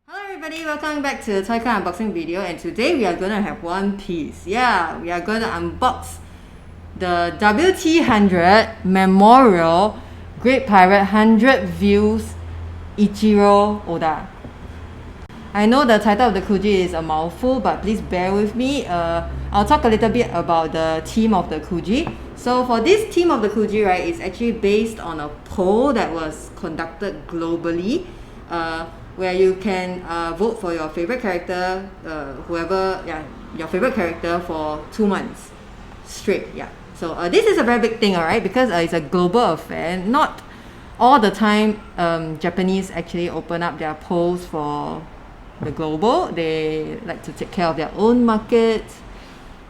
Hello everybody, welcome back to the toy car unboxing video, and today we are going to have One Piece. Yeah, we are going to unbox the WT100 Memorial Great Pirate 100 Views Ichiro Oda. I know the title of the Kuji is a mouthful, but please bear with me. I'll talk a little bit about the theme of the Kuji. So for this theme of the Kuji, right, it's actually based on a poll that was conducted globally, where you can vote for your favorite character, your favorite character for 2 months straight. Yeah. So this is a very big thing, alright, because it's a global affair. Not all the time Japanese actually open up their polls for the global. They like to take care of their own market,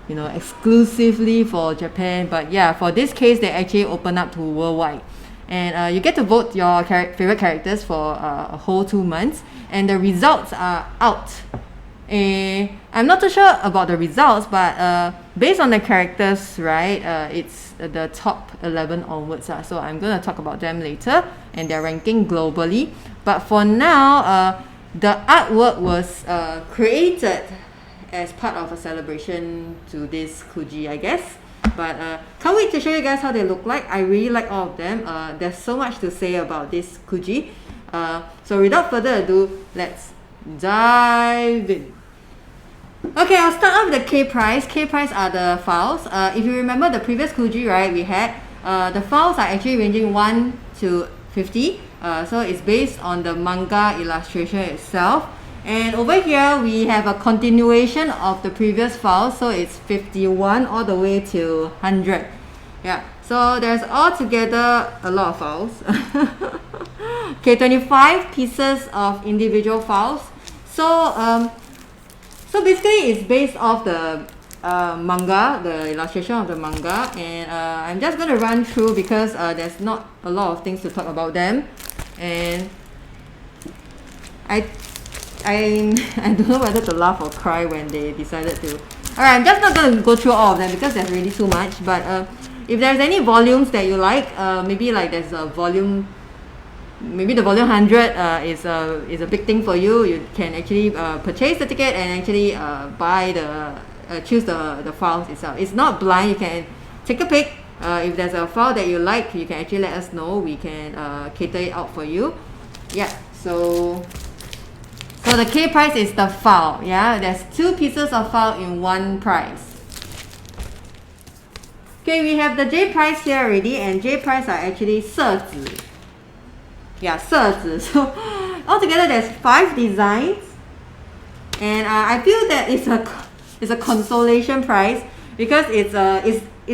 you know, exclusively for Japan. But yeah, for this case, they actually open up to worldwide. And you get to vote your favorite characters for a whole 2 months, and the results are out. I'm not too sure about the results, but based on the characters, right, it's the top 11 onwards. So I'm going to talk about them later and their ranking globally. But for now, the artwork was created as part of a celebration to this Kuji, I guess. But can't wait to show you guys how they look like. I really like all of them. There's so much to say about this Kuji. So without further ado, let's dive in. Okay, I'll start off with the K price. K price are the files. If you remember the previous Kuji, right, we had the files are actually ranging 1 to 50. So it's based on the manga illustration itself. And over here we have a continuation of the previous files, so it's 51 all the way to 100. Yeah, so there's altogether a lot of files. Okay, 25 pieces of individual files. So basically it's based off the manga, the illustration of the manga, and I'm just going to run through because there's not a lot of things to talk about them. And I don't know whether to laugh or cry when they decided to. Alright, I'm just not going to go through all of them because there's really too much. But if there's any volumes that you like, maybe like there's a volume, maybe the volume 100 is a big thing for you. You can actually purchase the ticket and actually buy choose the files itself. It's not blind. You can take a pick. If there's a file that you like, you can actually let us know. We can cater it out for you. Yeah. So the K price is the file. Yeah, there's 2 pieces of file in one price. Okay, we have the J price here already, and J price are actually 色纸. Yeah, 色纸. So altogether there's 5 designs, and I feel that it's a consolation price because it's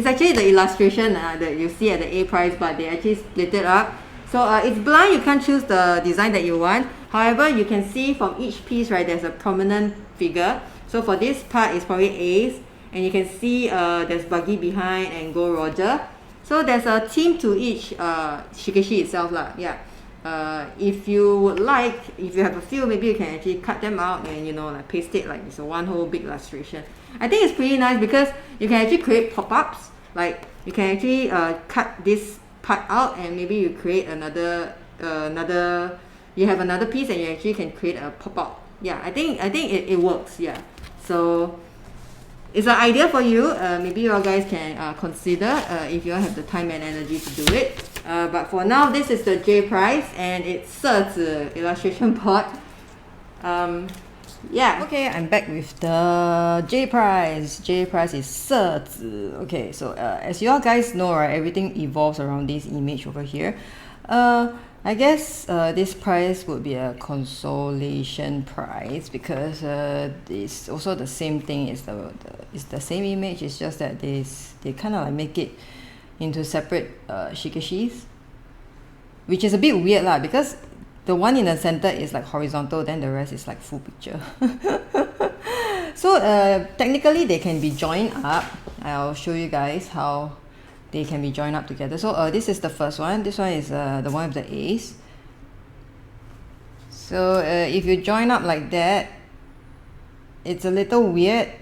actually the illustration that you see at the A price, but they actually split it up. So it's blind, you can't choose the design that you want. However, you can see from each piece, right, there's a prominent figure. So for this part, it's probably Ace, and you can see there's Buggy behind and Go Roger. So there's a theme to each Shigeshi itself lah. Yeah. If you would like, if you have a few, maybe you can actually cut them out and, you know, like paste it like it's a one whole big illustration. I think it's pretty nice because you can actually create pop-ups. Like you can actually cut this part out and maybe you create another you have another piece and you actually can create a pop-up. Yeah, I think it works. Yeah, so it's an idea for you. Maybe you guys can consider if you have the time and energy to do it. But for now, this is the J price, and it's 色纸 illustration pot. Yeah. Okay, I'm back with the J price. J price is 色纸. Okay, so as you all guys know, right, everything evolves around this image over here. I guess this price would be a consolation price because it's also the same thing. It's the same image. It's just that they kind of like make it into separate shigeshis, which is a bit weird lah, because the one in the center is like horizontal, then the rest is like full picture. So technically they can be joined up. I'll show you guys how they can be joined up together. So this is the first one. This one is the one with the Ace. So if you join up like that, it's a little weird,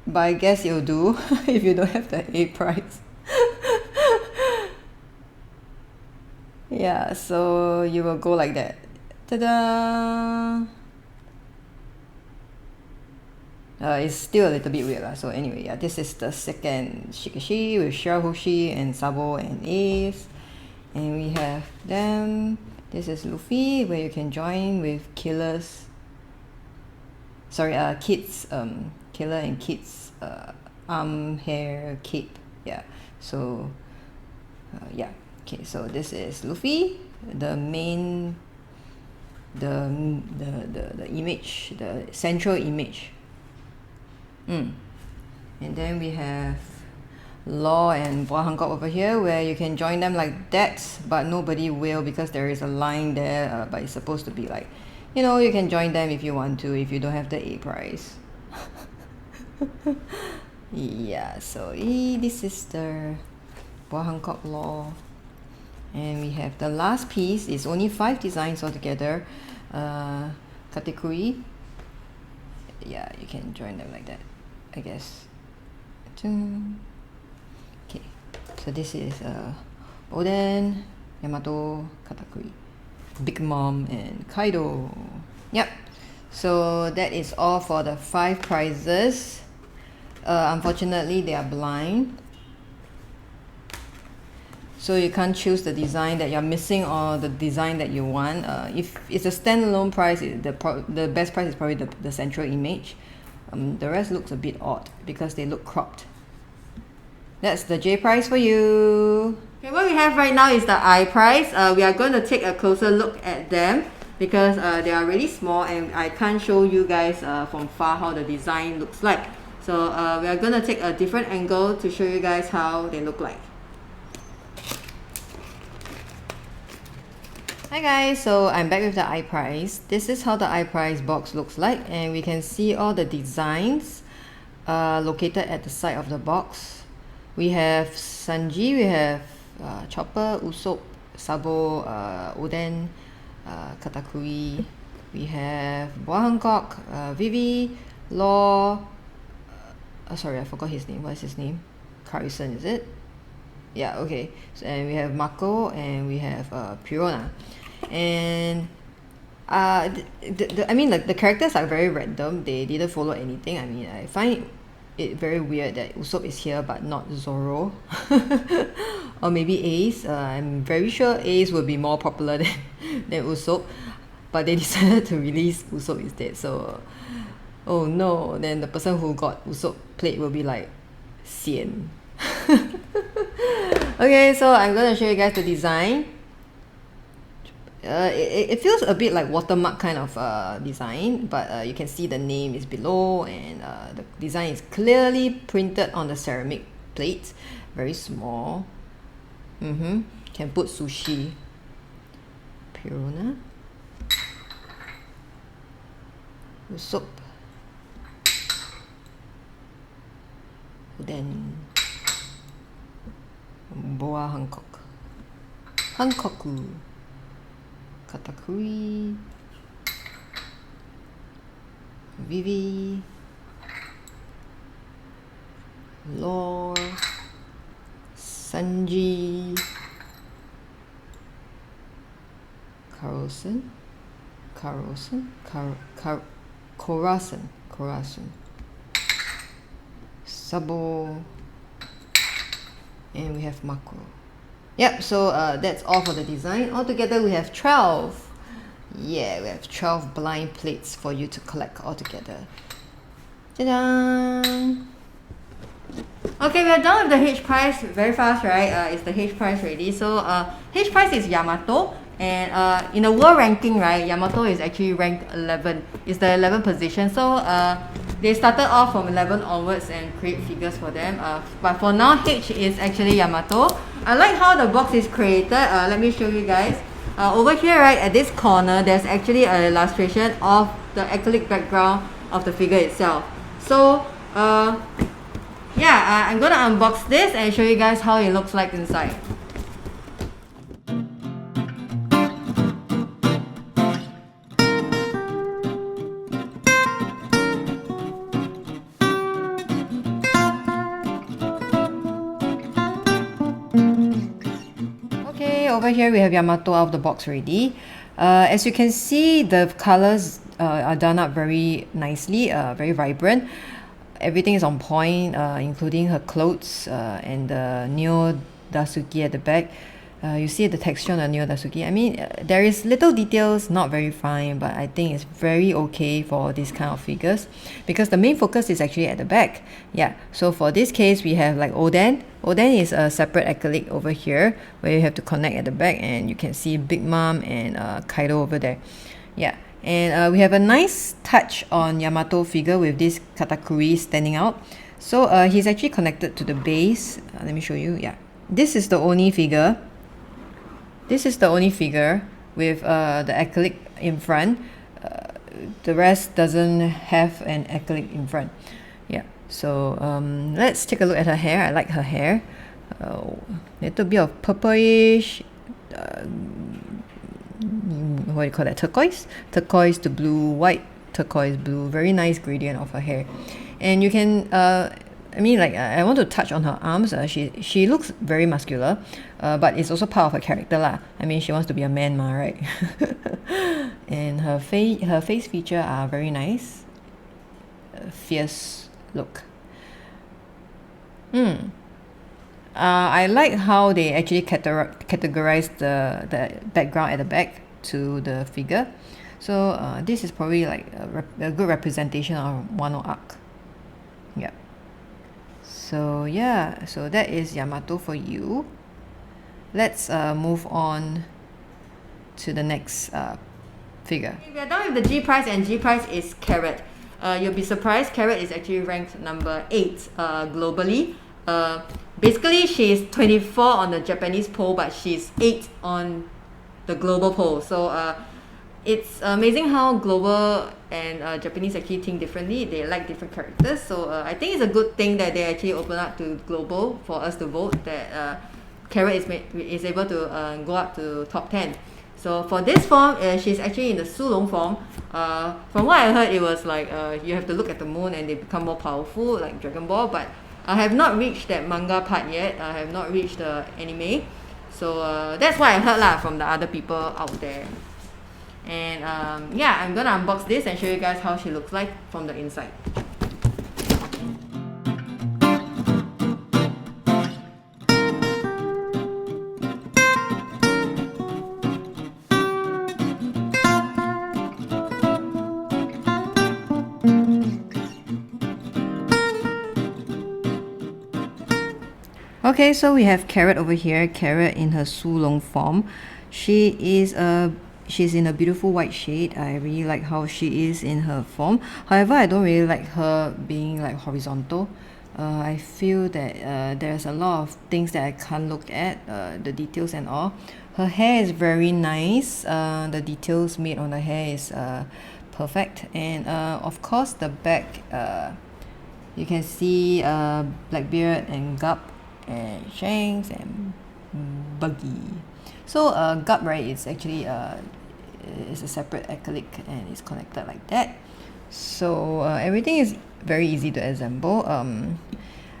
but I guess it'll do if you don't have the A price. Yeah, so you will go like that. Ta-da! It's still a little bit weird, so anyway, yeah, this is the second Shikashi with Shirahoshi and Sabo and Ace. And we have them. This is Luffy, where you can join with Killer's... Kid's, Killer and Kid's arm, hair, cape. Yeah, so... yeah, okay, so this is Luffy, the main... the image, the central image. And then we have Law and Boa Hancock over here, where you can join them like that, but nobody will because there is a line there, but it's supposed to be like, you know, you can join them if you want to, if you don't have the A prize. Yeah, so this is the Boa Hancock Law. And we have the last piece. It's only 5 designs altogether. Katekuri. Yeah, you can join them like that, I guess. Okay, so this is Oden, Yamato, Katakuri, Big Mom, and Kaido. Yep, so that is all for the 5 prizes. Unfortunately, they are blind, so you can't choose the design that you're missing or the design that you want. If it's a standalone prize, the best prize is probably the central image. The rest looks a bit odd because they look cropped. That's the J prize for you. Okay, what we have right now is the I prize. We are going to take a closer look at them because they are really small and I can't show you guys from far how the design looks like. So we are going to take a different angle to show you guys how they look like. Hi guys, so I'm back with the I prize. This is how the I prize box looks like, and we can see all the designs located at the side of the box. We have Sanji, we have Chopper, Usopp, Sabo, Oden, Katakuri. We have Boa Hancock, Vivi, Law. Sorry, I forgot his name. What is his name? Carrison, is it? Yeah, okay. So, and we have Mako and we have Preorder. And I mean, like, the characters are very random. They didn't follow anything. I mean, I find it very weird that Usopp is here but not Zoro. Or maybe Ace. I'm very sure Ace will be more popular than Usopp, but they decided to release Usopp instead. So, oh no, then the person who got Usopp plate will be like sian. Okay, so I'm gonna show you guys the design. It feels a bit like watermark kind of design, but you can see the name is below, and the design is clearly printed on the ceramic plate. Very small. Can put sushi. Pirona. Usopp. Then Boa Hancock. Hankoku. Katakuri. Vivi. Law. Sanji. Corazon. Sabo. And we have Mako. Yep, so that's all for the design. Altogether we have 12. Yeah, we have 12 blind plates for you to collect altogether. Ta-da! Okay, we're done with the H prize very fast, right? It's the H prize already. So H prize is Yamato, and in the world ranking, right, Yamato is actually ranked 11. It's the 11th position. So they started off from 11 onwards and create figures for them. But for now, H is actually Yamato. I like how the box is created. Let me show you guys. Over here, right, at this corner, there's actually an illustration of the acrylic background of the figure itself. So yeah, I'm gonna unbox this and show you guys how it looks like inside. Okay, over here we have Yamato out of the box already. As you can see, the colors are done up very nicely, very vibrant. Everything is on point, including her clothes and the Neo Dasuki at the back. You see the texture on the Neo Dasuki. I mean, there is little details, not very fine, but I think it's very okay for this kind of figures because the main focus is actually at the back. Yeah, so for this case, we have like Oden. Oden is a separate acrylic over here where you have to connect at the back, and you can see Big Mom and Kaido over there. Yeah, and we have a nice touch on Yamato figure with this katakuri standing out. So he's actually connected to the base. Let me show you. Yeah, this is the only figure. This is the only figure with the acrylic in front. The rest doesn't have an acrylic in front. Yeah, so let's take a look at her hair. I like her hair. Little bit of purplish, what do you call that? Turquoise to blue, white, turquoise, blue. Very nice gradient of her hair. And you can I mean, like, I want to touch on her arms. She looks very muscular, but it's also part of her character lah. I mean, she wants to be a man ma, right? And her face feature are very nice. Fierce look. I like how they actually categorize the background at the back to the figure. So this is probably like a good representation of Wano arc. Yeah. So yeah, so that is Yamato for you. Let's move on to the next figure. Okay, we are done with the G prize, and G prize is Carrot. You'll be surprised, Carrot is actually ranked number 8 globally. Basically, she's 24 on the Japanese poll, but she's 8 on the global poll. So it's amazing how global and Japanese actually think differently. They like different characters. So I think it's a good thing that they actually open up to global for us to vote, that Carrot is able to go up to top 10. So for this form, she's actually in the Sulong form. From what I heard, it was like you have to look at the moon and they become more powerful, like Dragon Ball. But I have not reached that manga part yet. I have not reached the anime. So that's what I heard lah from the other people out there. And yeah, I'm gonna unbox this and show you guys how she looks like from the inside. Okay, so we have Carrot over here, Carrot in her Sulong form. She's in a beautiful white shade. I really like how she is in her form. However, I don't really like her being like horizontal. I feel that there's a lot of things that I can't look at, the details and all. Her hair is very nice. The details made on the hair is perfect. And of course, the back, you can see Blackbeard and Gup and Shanks and Buggy. So Gup, right, it's actually is a separate acrylic and it's connected like that. So everything is very easy to assemble.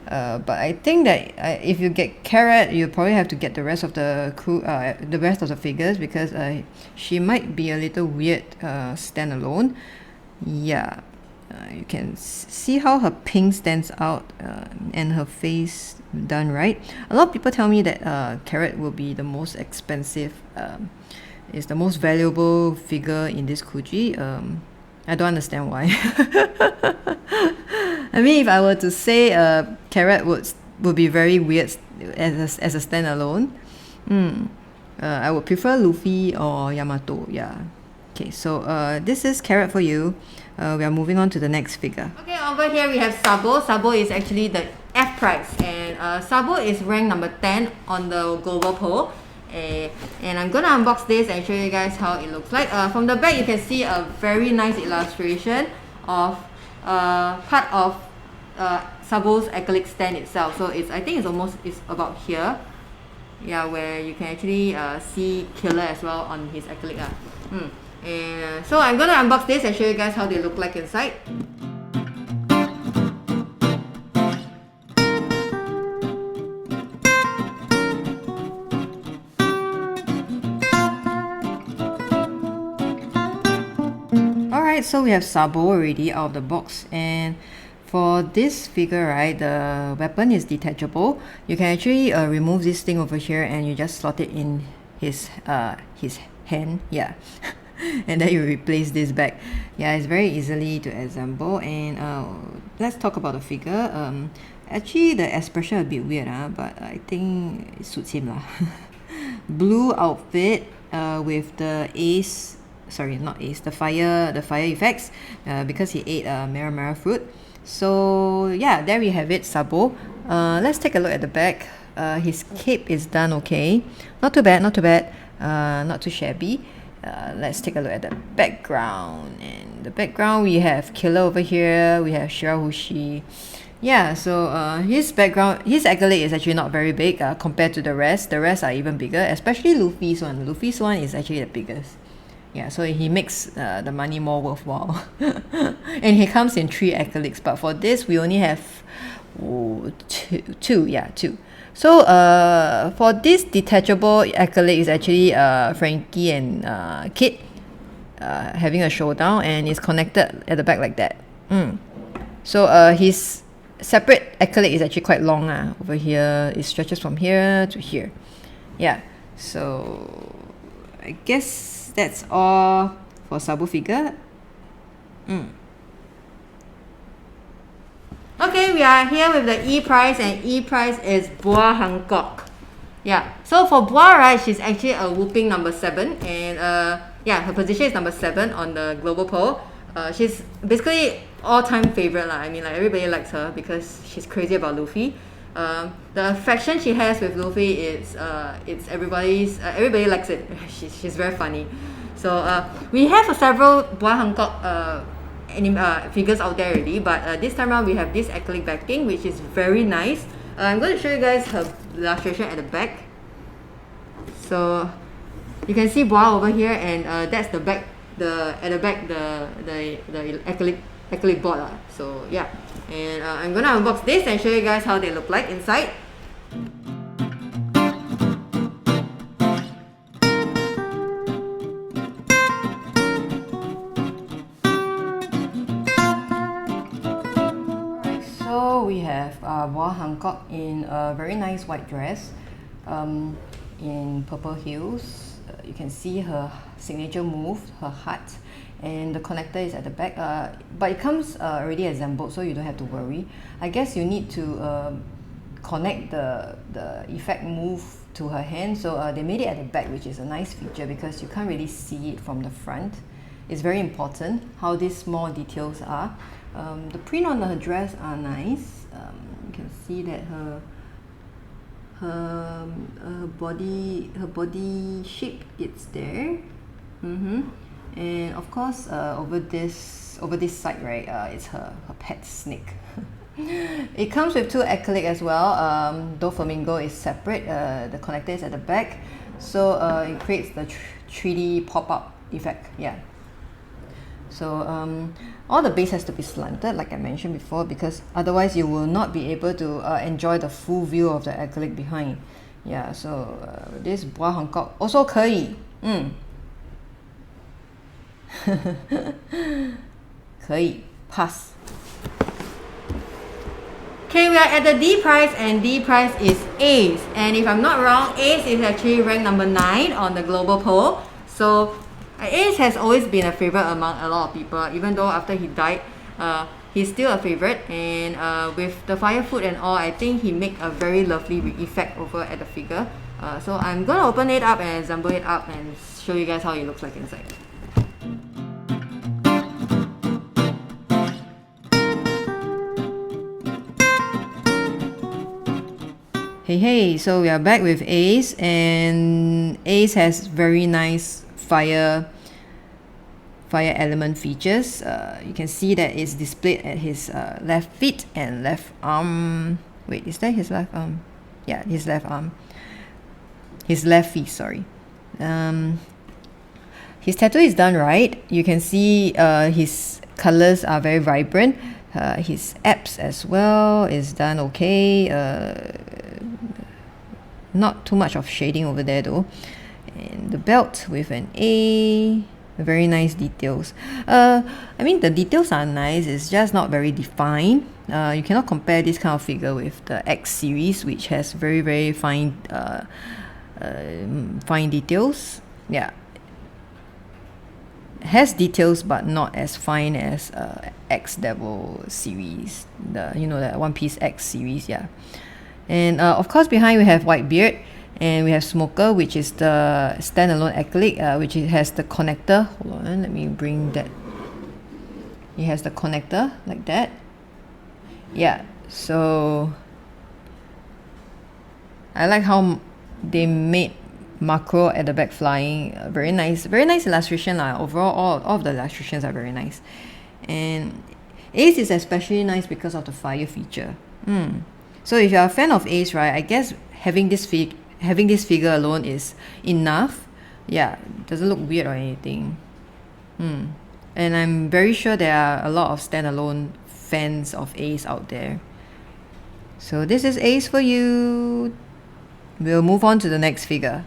But I think that if you get Carrot, you probably have to get the rest of the crew, the rest of the figures, because she might be a little weird standalone. Yeah. You can see how her pink stands out and her face done right. A lot of people tell me that Carrot will be the most expensive, is the most valuable figure in this Kuji. I don't understand why. I mean, if I were to say Carrot would be very weird as a standalone, I would prefer Luffy or Yamato. Yeah. Okay, so this is Carrot for you. We are moving on to the next figure. Okay, over here we have Sabo. Sabo is actually the F prize, and Sabo is ranked number 10 on the global poll. And I'm gonna unbox this and show you guys how it looks like. From the back, you can see a very nice illustration of part of Sabo's acrylic stand itself. So I think it's about here. Yeah, where you can actually see Killer as well on his acrylic. And so I'm gonna unbox this and show you guys how they look like inside. so we have Sabo already out of the box, and for this figure, right, the weapon is detachable. You can actually remove this thing over here and you just slot it in his hand, yeah. And then you replace this back. Yeah, it's very easily to assemble. And let's talk about the figure. Actually, the expression a bit weird, but I think it suits him lah. Blue outfit with the ace, sorry, not ace, the fire effects, because he ate Mara fruit. So yeah, there we have it, Sabo. Let's take a look at the back. His cape is done okay. Not too bad, not too shabby. Let's take a look at the background. And the background, we have Killer over here, we have Shirahoshi. Yeah, so his accolade is actually not very big compared to the rest. The rest are even bigger, especially Luffy's one. Luffy's one is actually the biggest. Yeah, so he makes the money more worthwhile. And he comes in 3 accolades, but for this we only have two. So for this detachable accolade is actually Frankie and Kid having a showdown, and it's connected at the back like that. So his separate accolade is actually quite long over here. It stretches from here to here. Yeah, so I guess that's all for Sabo figure. Okay, we are here with the E prize, and E prize is Boa Hancock. Yeah, so for Boa, right, she's actually a whooping number 7, and yeah, her position is number 7 on the global poll. She's basically all-time favorite lah. I mean, like, everybody likes her because she's crazy about Luffy. The affection she has with Luffy is it's everybody likes it. She's very funny. So we have several Boa Hancock figures out there already, but this time around we have this acrylic backing, which is very nice. I'm going to show you guys her illustration at the back. So you can see Boa over here, and that's the back. At the back, the acrylic board. So yeah, and I'm gonna unbox this and show you guys how they look like inside. Alright, so we have Boa Hancock in a very nice white dress, in purple heels. You can see her signature move, her heart, and the connector is at the back, but it comes already assembled, so you don't have to worry. I guess you need to connect the effect move to her hand, so they made it at the back, which is a nice feature because you can't really see it from the front. It's very important how these small details are. The print on her dress are nice. You can see that her body shape, it's there. And of course over this side, right, it's her pet snake. It comes with 2 acrylic as well. Doflamingo is separate. The connector is at the back, so it creates the 3D pop-up effect. Yeah, so all the base has to be slanted, like I mentioned before, because otherwise you will not be able to enjoy the full view of the acrylic behind. Yeah, so this Boa Hancock also 可以 可以 pass. Okay, we are at the D prize, and D prize is Ace, and if I'm not wrong, Ace is actually ranked number 9 on the global poll. So Ace has always been a favorite among a lot of people, even though after he died, he's still a favorite. And with the fire food and all, I think he made a very lovely effect over at the figure. So I'm gonna open it up and assemble it up and show you guys how it looks like inside. Hey, so we are back with Ace, and Ace has very nice fire element features. You can see that it's displayed at his left feet and left arm. Wait, is that his left arm? Yeah, his left arm. His left feet, sorry. His tattoo is done right. You can see his colors are very vibrant. His abs as well is done okay. Not too much of shading over there though. And the belt with an A, Very nice details. I mean, the details are nice, it's just not very defined. You cannot compare this kind of figure with the X series, which has very fine fine details. Yeah, has details but not as fine as X Devil series, the One Piece X series. Yeah, and of course behind we have Whitebeard, and we have Smoker, which is the standalone acrylic, which has the connector. Hold on, let me bring that. It has the connector like that. Yeah, so I like how they made macro at the back flying. Very nice illustration lah. Overall, all of the illustrations are very nice, and Ace is especially nice because of the fire feature. So if you're a fan of Ace, right, I guess having this figure alone is enough. Yeah, doesn't look weird or anything. And I'm very sure there are a lot of standalone fans of Ace out there. So this is Ace for you. We'll move on to the next figure.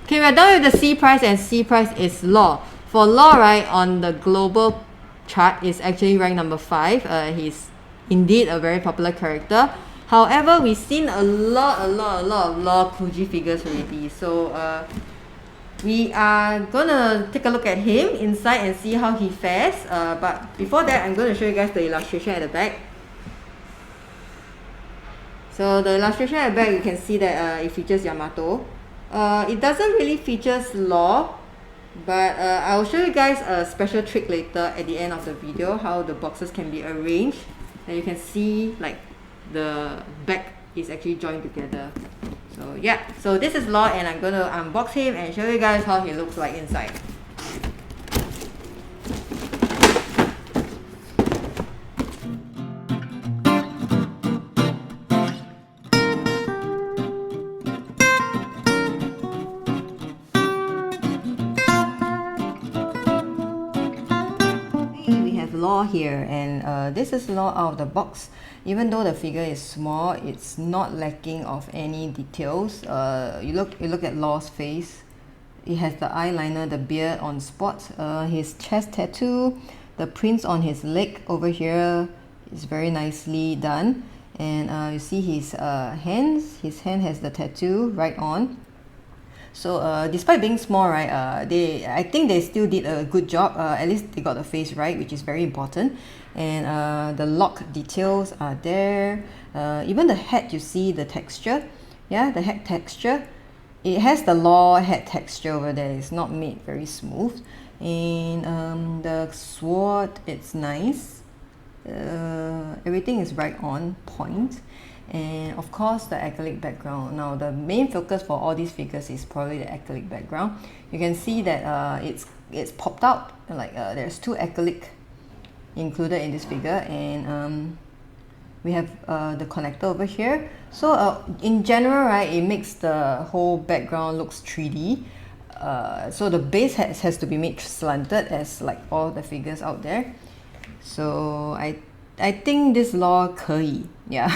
Okay, we're done with the C price, and C price is Law. For Law, right, on the global chart is actually ranked number 5. He's indeed a very popular character. However, we've seen a lot of Law Kuji figures already. So we are gonna take a look at him inside and see how he fares. But before that, I'm going to show you guys the illustration at the back. So the illustration at the back, you can see that it features Yamato. It doesn't really features Law, but I'll show you guys a special trick later at the end of the video, how the boxes can be arranged. And you can see like the back is actually joined together. So yeah, so this is Law, and I'm going to unbox him and show you guys how he looks like inside. Law here, and this is Law out of the box. Even though the figure is small, it's not lacking of any details. You look at Law's face. It has the eyeliner, the beard on spot, his chest tattoo, the prints on his leg over here is very nicely done, and you see his hands. His hand has the tattoo right on. So despite being small, right, I think they still did a good job. At least they got the face right, which is very important. And the lock details are there. Even the head, you see the texture. Yeah, the head texture. It has the Law head texture over there. It's not made very smooth. And the sword, it's nice. Everything is right on point. And of course the acrylic background. Now the main focus for all these figures is probably the acrylic background. You can see that it's popped out, like there's 2 acrylic included in this figure, and we have the connector over here. So in general, right, it makes the whole background looks 3D. So the base has to be made slanted as like all the figures out there. So I think this Law 可以, yeah.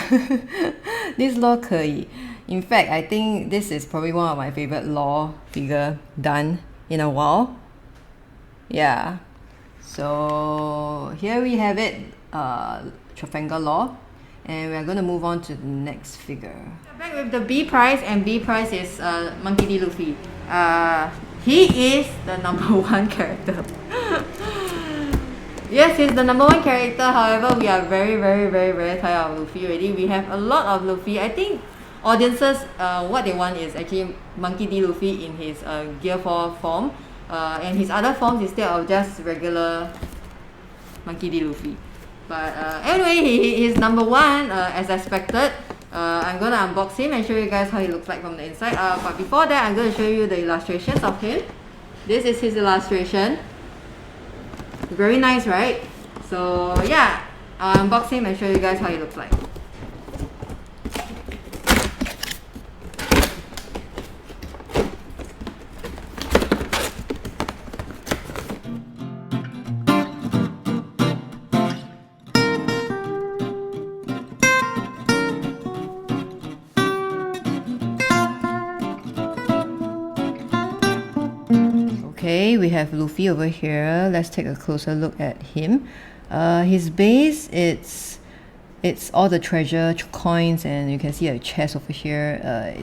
This Law 可以. In fact, I think this is probably one of my favorite Law figure done in a while. Yeah. So here we have it, Trafalgar Law, and we are going to move on to the next figure. Back with the B price, and B price is Monkey D. Luffy. He is the #1 character. Yes, he's the #1 character. However, we are very tired of Luffy already. We have a lot of Luffy. I think audiences, what they want is actually Monkey D. Luffy in his Gear 4 form, and his other forms instead of just regular Monkey D. Luffy. But anyway, he's #1 as expected. I'm gonna unbox him and show you guys how he looks like from the inside. But before that, I'm gonna show you the illustrations of him. This is his illustration. Very nice, right? So yeah, I'll unbox him and show you guys how he looks like. Okay, we have Luffy over here. Let's take a closer look at him. His base, it's all the treasure coins, and you can see a chest over here.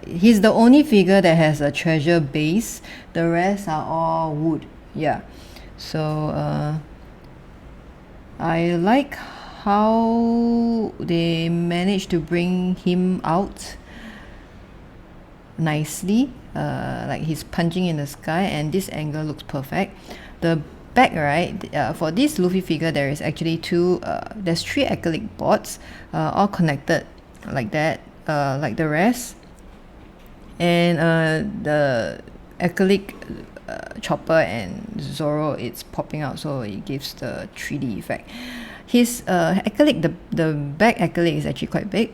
He's the only figure that has a treasure base. The rest are all wood. Yeah. So I like how they managed to bring him out nicely. Like he's punching in the sky, and this angle looks perfect. The back, right, for this Luffy figure, there is actually there's 3 acrylic boards, all connected like that, like the rest. And the acrylic chopper and Zoro, it's popping out, so it gives the 3D effect. His acrylic, the back acrylic is actually quite big,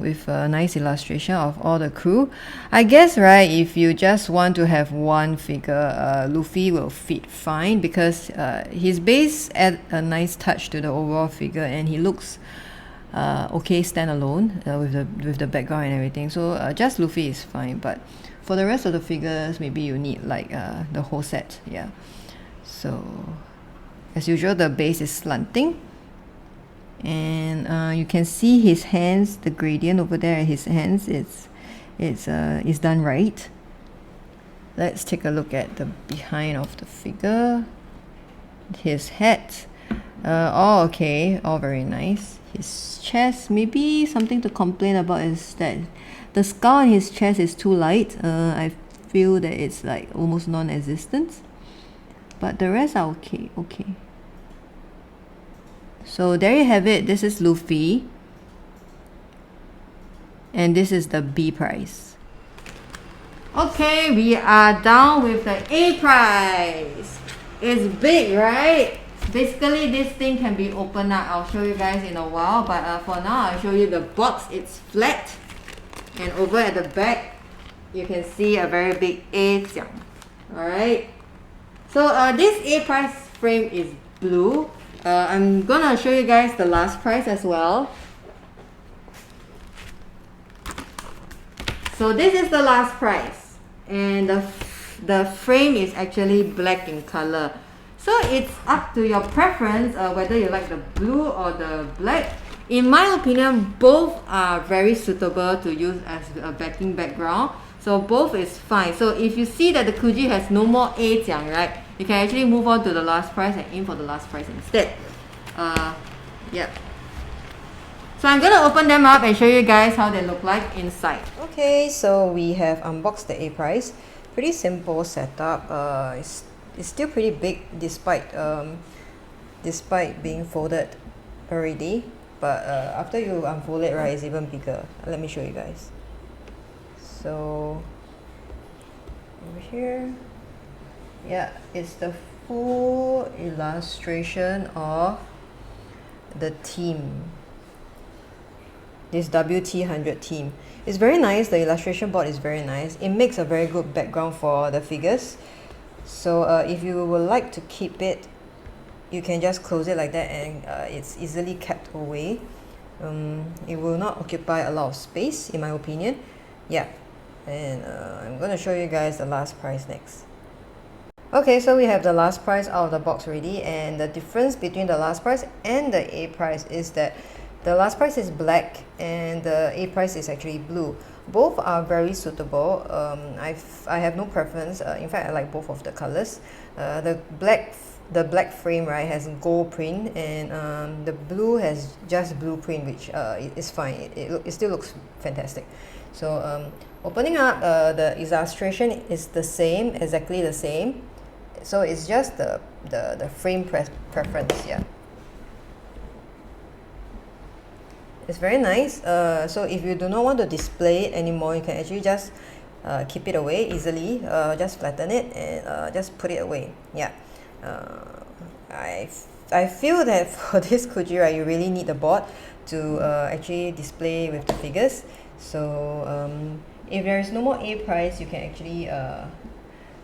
with a nice illustration of all the crew. I guess, right, if you just want to have one figure, Luffy will fit fine, because his base add a nice touch to the overall figure, and he looks okay standalone, with the background and everything. So just Luffy is fine, but for the rest of the figures, maybe you need like the whole set. Yeah. So as usual, the base is slanting, and you can see his hands, the gradient over there. His hands, it's done right. Let's take a look at the behind of the figure. His head, all okay, all very nice. His chest, maybe something to complain about is that the scar on his chest is too light. I feel that it's like almost non-existent, but the rest are okay. So there you have it. This is Luffy, and this is the B price. Okay, we are down with the A price. It's big, right? Basically, this thing can be opened up. I'll show you guys in a while, but for now, I'll show you the box. It's flat, and over at the back, you can see a very big A jiang. Alright, so this A price frame is blue. I'm gonna show you guys the last price as well. So this is the last price, and the frame is actually black in color. So it's up to your preference, whether you like the blue or the black. In my opinion, both are very suitable to use as a backing background. So both is fine. So if you see that the Kuji has no more A jiang, right, you can actually move on to the last price and aim for the last price instead. Yeah. So I'm gonna open them up and show you guys how they look like inside. Okay, so we have unboxed the A price. Pretty simple setup. It's still pretty big despite being folded already. But after you unfold it, right, it's even bigger. Let me show you guys. So over here, yeah, it's the full illustration of the team. This WT100 team. It's very nice. The illustration board is very nice. It makes a very good background for the figures. So if you would like to keep it, you can just close it like that, and it's easily kept away. It will not occupy a lot of space, in my opinion. Yeah, and I'm gonna show you guys the last price next. Okay, so we have the last price out of the box already, and the difference between the last price and the A price is that the last price is black and the A price is actually blue. Both are very suitable. I have no preference. In fact, I like both of the colors. The black frame, right, has gold print, and the blue has just blue print, which is fine. It still looks fantastic. So opening up, the illustration is the same, exactly the same. So it's just the frame preference. Yeah, it's very nice. So if you do not want to display it anymore, you can actually just keep it away easily. Just flatten it and just put it away. Yeah. I feel that for this Kuji, right, you really need the board to actually display with the figures. So if there is no more A price, you can actually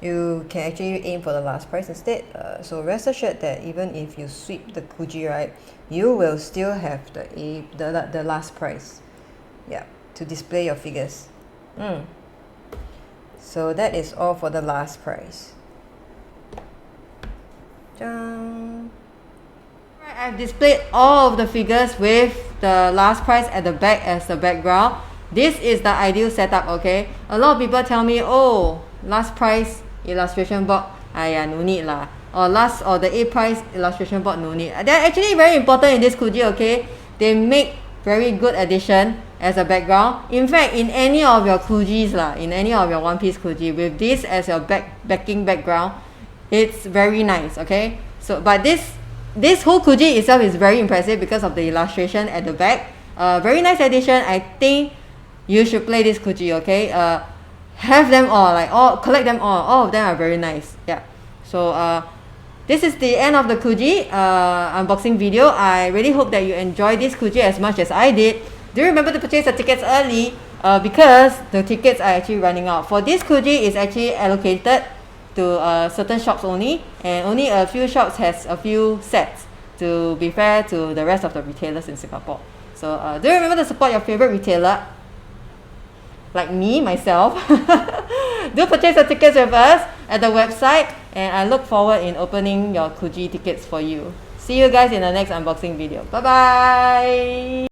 aim for the last price instead. So rest assured that even if you sweep the Kuji, right, you will still have the last price. Yeah, to display your figures. So that is all for the last price. Alright, I've displayed all of the figures with the last price at the back as the background. This is the ideal setup, okay? A lot of people tell me, oh, last price illustration board, no need lah. Or the A price illustration board, no need. They're actually very important in this Kuji, okay? They make very good addition as a background. In fact, in any of your Kujis lah, in any of your One Piece Kuji, with this as your backing background, it's very nice, okay? So, but this whole Kuji itself is very impressive because of the illustration at the back. Very nice addition. I think you should play this Kuji, okay? Have them all, collect them all of them are very nice. Yeah, so this is the end of the Kuji unboxing video. I really hope that you enjoyed this Kuji as much as I did. Do remember to purchase the tickets early because the tickets are actually running out. For this Kuji, is actually allocated to certain shops only, and only a few shops has a few sets, to be fair to the rest of the retailers in Singapore. So do remember to support your favorite retailer, like me, myself. Do purchase the tickets with us at the website, and I look forward in opening your Kuji tickets for you. See you guys in the next unboxing video. Bye bye.